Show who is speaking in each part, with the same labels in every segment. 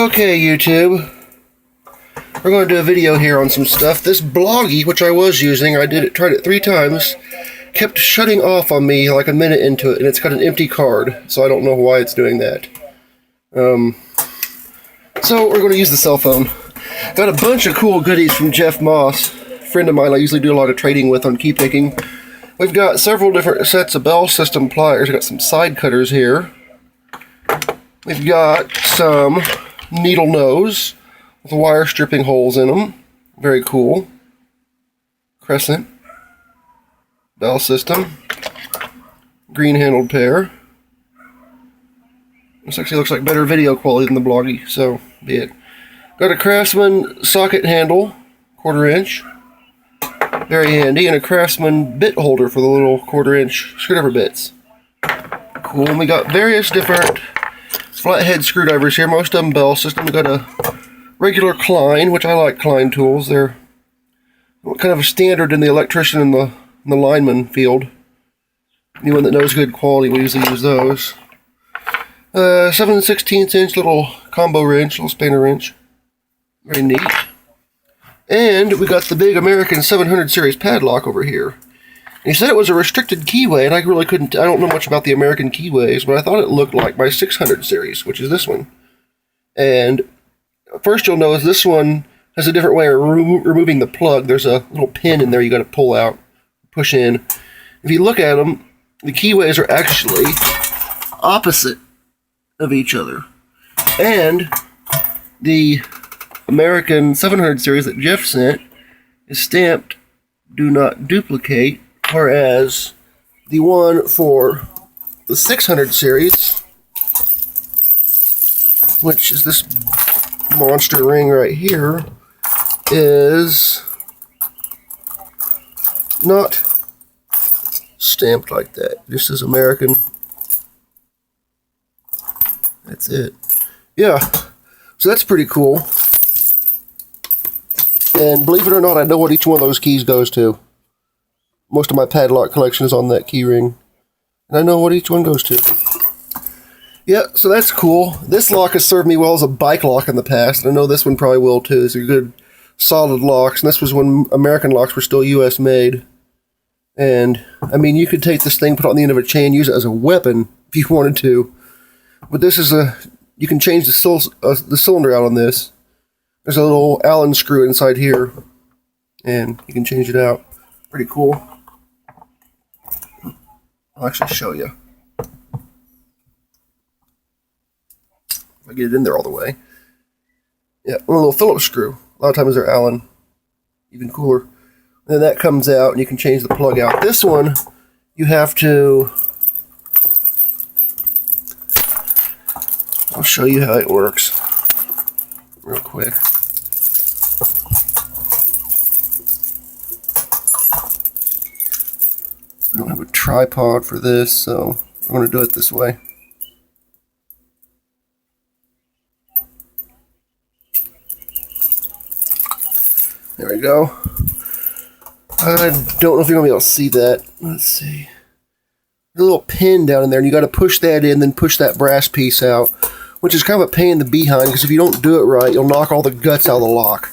Speaker 1: Okay, YouTube. We're going to do a video here on some stuff. This Bloggy, which I was using, tried it 3 times, kept shutting off on me like a minute into it, and it's got an empty card, so I don't know why it's doing that. So we're going to use the cell phone. Got a bunch of cool goodies from Jeff Moss, a friend of mine I usually do a lot of trading with on key picking. We've got several different sets of Bell System pliers. We've got some side cutters here. We've got some needle nose with wire stripping holes in them. Very cool. Crescent. Bell System. Green handled pair. This actually looks like better video quality than the Bloggy, so be it. Got a Craftsman socket handle, 1/4 inch. Very handy, and a Craftsman bit holder for the little 1/4 inch screwdriver bits. Cool, and we got various different flathead screwdrivers here, most of them Bell System. We got a regular Klein, which I like Klein tools. They're kind of a standard in the electrician and the lineman field. Anyone that knows good quality will usually use those. 7/16 inch little combo wrench, little spanner wrench. Very neat. And we got the big American 700 series padlock over here. And he said it was a restricted keyway, and I really couldn't, I don't know much about the American keyways, but I thought it looked like my 600 series, which is this one. And first you'll notice this one has a different way of removing the plug. There's a little pin in there you got to pull out, push in. If you look at them, the keyways are actually opposite of each other. And the American 700 series that Jeff sent is stamped "Do Not Duplicate," whereas the one for the 600 series, which is this monster ring right here, is not stamped like that. This is American. That's it. Yeah, so that's pretty cool. And believe it or not, I know what each one of those keys goes to. Most of my padlock collection is on that key ring. And I know what each one goes to. Yeah, so that's cool. This lock has served me well as a bike lock in the past. And I know this one probably will too. These are good, solid locks. And this was when American locks were still US made. And, I mean, you could take this thing, put it on the end of a chain, use it as a weapon if you wanted to. But this is you can change the cylinder out on this. There's a little Allen screw inside here, and you can change it out. Pretty cool. I'll actually show you. If I get it in there all the way. Yeah, a little Phillips screw. A lot of times they're Allen. Even cooler. And then that comes out, and you can change the plug out. This one, you have to... I'll show you how it works real quick. I don't have a tripod for this, so I'm going to do it this way. There we go. I don't know if you're going to be able to see that. Let's see. There's a little pin down in there, and you got to push that in, then push that brass piece out, which is kind of a pain in the behind, because if you don't do it right, you'll knock all the guts out of the lock.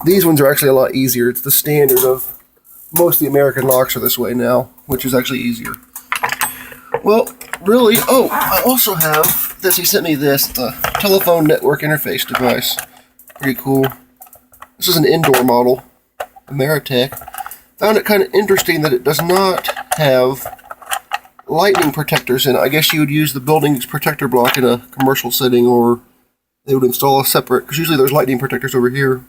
Speaker 1: These ones are actually a lot easier. It's the standard of most of the American locks are this way now, which is actually easier. Well, really, oh, I also have this. He sent me this, the telephone network interface device. Pretty cool. This is an indoor model, Ameritech. Found it kind of interesting that it does not have lightning protectors in it. I guess you would use the building's protector block in a commercial setting, or they would install a separate, because usually there's lightning protectors over here.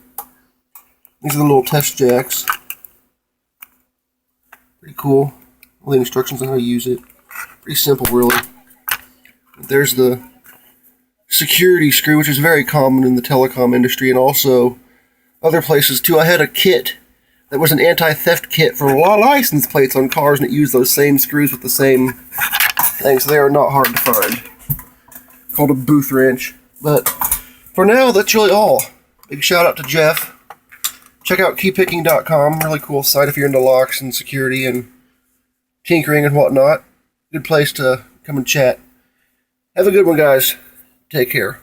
Speaker 1: These are the little test jacks. Pretty cool. All the instructions on how to use it. Pretty simple, really. There's the security screw, which is very common in the telecom industry and also other places too. I had a kit that was an anti-theft kit for a lot of license plates on cars, and it used those same screws with the same things. They are not hard to find. Called a booth wrench. But for now, that's really all. Big shout out to Jeff. Check out keypicking.com. Really cool site if you're into locks and security and tinkering and whatnot. Good place to come and chat. Have a good one, guys. Take care.